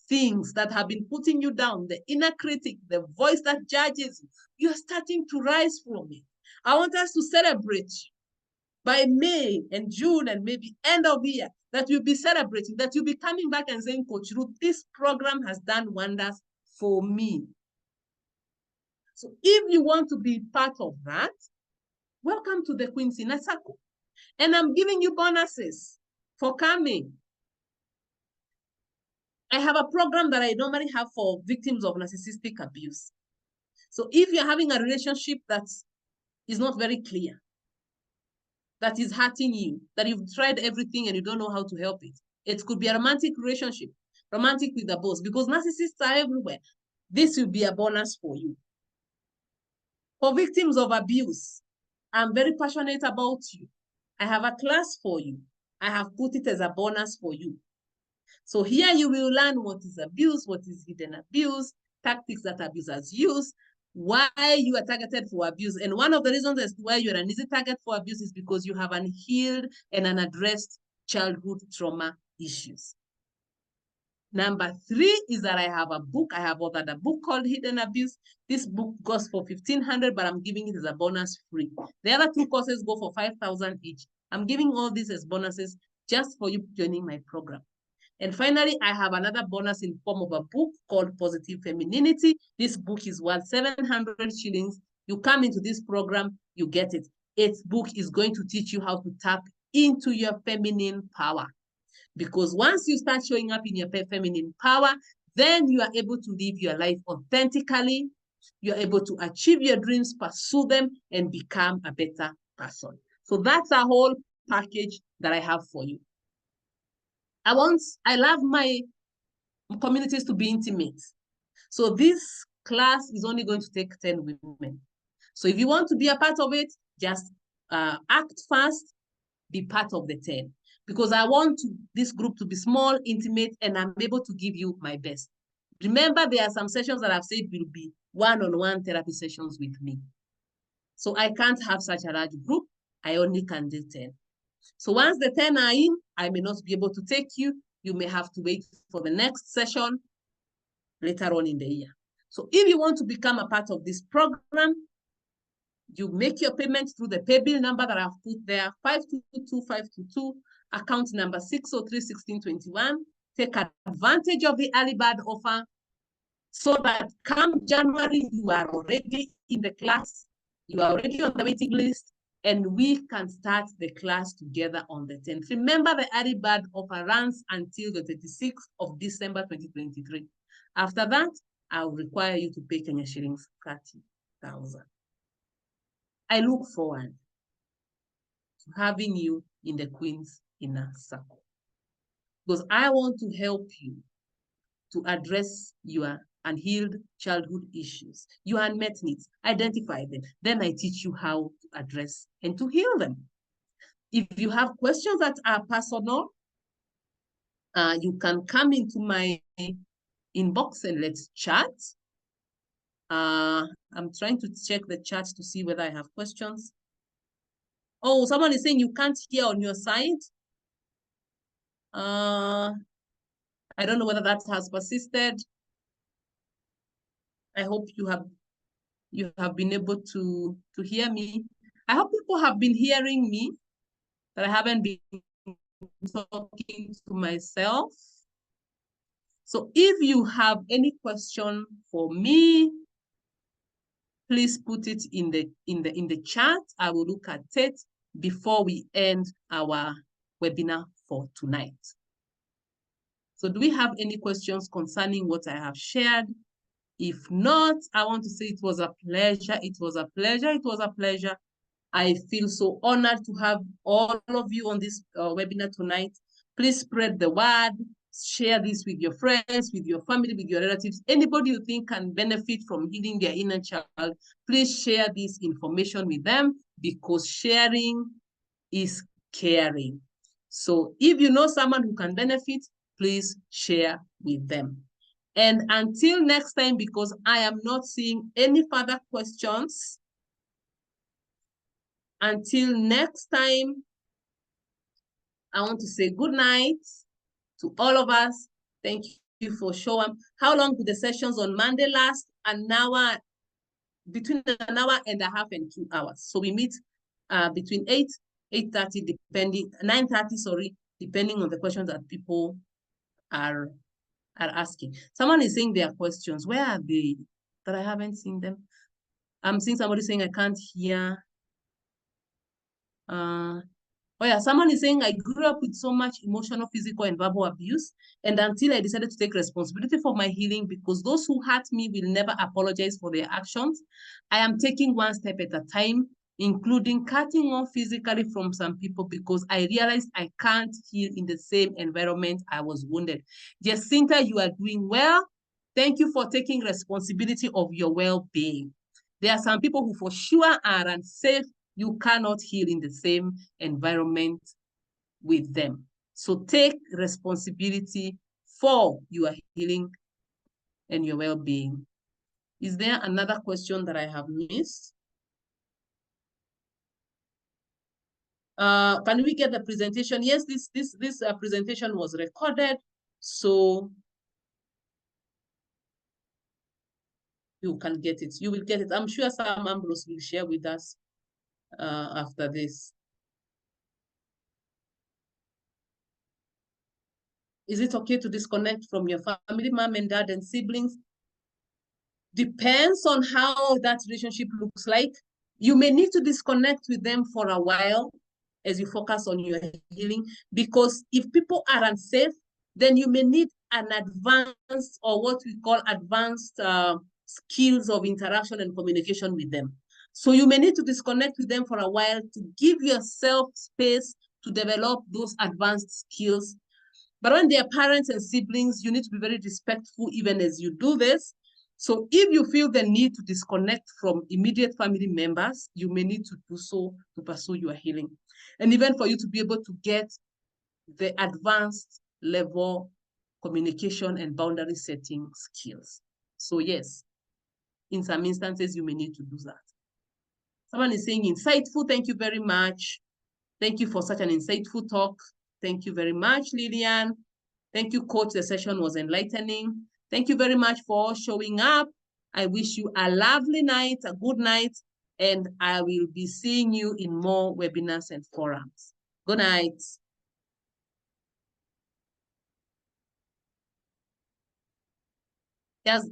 things that have been putting you down, the inner critic, the voice that judges you. You're starting to rise from it. I want us to celebrate by May and June and maybe end of the year, that you'll be celebrating, that you'll be coming back and saying, Coach Ruth, this program has done wonders for me. So if you want to be part of that, welcome to the Queen's Inner Circle. And I'm giving you bonuses for coming. I have a program that I normally have for victims of narcissistic abuse. So if you're having a relationship that is not very clear, that is hurting you, that you've tried everything and you don't know how to help it, it could be a romantic relationship, romantic with the boss, because narcissists are everywhere. This will be a bonus for you. For victims of abuse, I'm very passionate about you. I have a class for you. I have put it as a bonus for you. So here you will learn what is abuse, what is hidden abuse, tactics that abusers use, why you are targeted for abuse. And one of the reasons as to why you're an easy target for abuse is because you have unhealed and unaddressed childhood trauma issues. Number 3 is that I have a book. I have authored a book called Hidden Abuse. This book goes for $1,500, but I'm giving it as a bonus free. The other 2 courses go for $5,000 each. I'm giving all these as bonuses just for you joining my program. And finally, I have another bonus in form of a book called Positive Femininity. This book is worth 700 shillings. You come into this program, you get it. Its book is going to teach you how to tap into your feminine power. Because once you start showing up in your feminine power, then you are able to live your life authentically. You're able to achieve your dreams, pursue them, and become a better person. So that's a whole package that I have for you. I love my communities to be intimate. So this class is only going to take 10 women. So if you want to be a part of it, just act fast, be part of the 10. Because I want this group to be small, intimate, and I'm able to give you my best. Remember, there are some sessions that I've said will be one-on-one therapy sessions with me. So I can't have such a large group. I only can do 10. So once the 10 are in, I may not be able to take you. You may have to wait for the next session later on in the year. So if you want to become a part of this program, you make your payment through the pay bill number that I've put there, 522522, account number 6031621. Take advantage of the early bird offer so that come January, you are already in the class, you are already on the waiting list, and we can start the class together on the 10th. Remember, the early bird offer runs until the 26th of December 2023. After that, I will require you to pay Kenya shillings 30,000. I look forward to having you in the Queen's Inner Circle because I want to help you to address your unhealed childhood issues, your unmet needs, identify them. Then I teach you how to address and to heal them. If you have questions that are personal, you can come into my inbox and let's chat. I'm trying to check the chat to see whether I have questions. Oh, someone is saying you can't hear on your side. I don't know whether that has persisted. I hope you have been able to hear me. I hope people have been hearing me, that I haven't been talking to myself. So if you have any question for me, please put it in the chat. I will look at it before we end our webinar for tonight. So do we have any questions concerning what I have shared? If not, I want to say it was a pleasure. It was a pleasure. It was a pleasure. I feel so honored to have all of you on this webinar tonight. Please spread the word. Share this with your friends, with your family, with your relatives. Anybody you think can benefit from healing their inner child, please share this information with them because sharing is caring. So if you know someone who can benefit, please share with them. And until next time, because I am not seeing any further questions, until next time, I want to say good night to all of us. Thank you for showing up. How long do the sessions on Monday last? An hour, between an hour and a half and 2 hours. So we meet between 8:30, depending, 9:30, sorry, depending on the questions that people are asking. Someone is saying their questions. Where are they? That I haven't seen them. I'm seeing somebody saying I can't hear. Oh yeah, someone is saying I grew up with so much emotional, physical, and verbal abuse. And until I decided to take responsibility for my healing, because those who hurt me will never apologize for their actions, I am taking one step at a time, including cutting off physically from some people because I realized I can't heal in the same environment I was wounded. Jacinta, you are doing well. Thank you for taking responsibility of your well-being. There are some people who for sure are unsafe. You cannot heal in the same environment with them. So take responsibility for your healing and your well-being. Is there another question that I have missed? Can we get the presentation? Yes, this presentation was recorded, so you can get it. You will get it. I'm sure Sam Ambrose will share with us after this. Is it okay to disconnect from your family, mom and dad and siblings? Depends on how that relationship looks like. You may need to disconnect with them for a while as you focus on your healing, because if people are unsafe, then you may need an advanced, or what we call advanced skills of interaction and communication with them. So you may need to disconnect with them for a while to give yourself space to develop those advanced skills. But when they are parents and siblings, you need to be very respectful even as you do this. So if you feel the need to disconnect from immediate family members, you may need to do so to pursue your healing. And even for you to be able to get the advanced level communication and boundary setting skills. So yes, in some instances, you may need to do that. Someone is saying insightful. Thank you very much. Thank you for such an insightful talk. Thank you very much, Lillian. Thank you, Coach. The session was enlightening. Thank you very much for showing up. I wish you a lovely night, a good night, and I will be seeing you in more webinars and forums. Good night. Yes.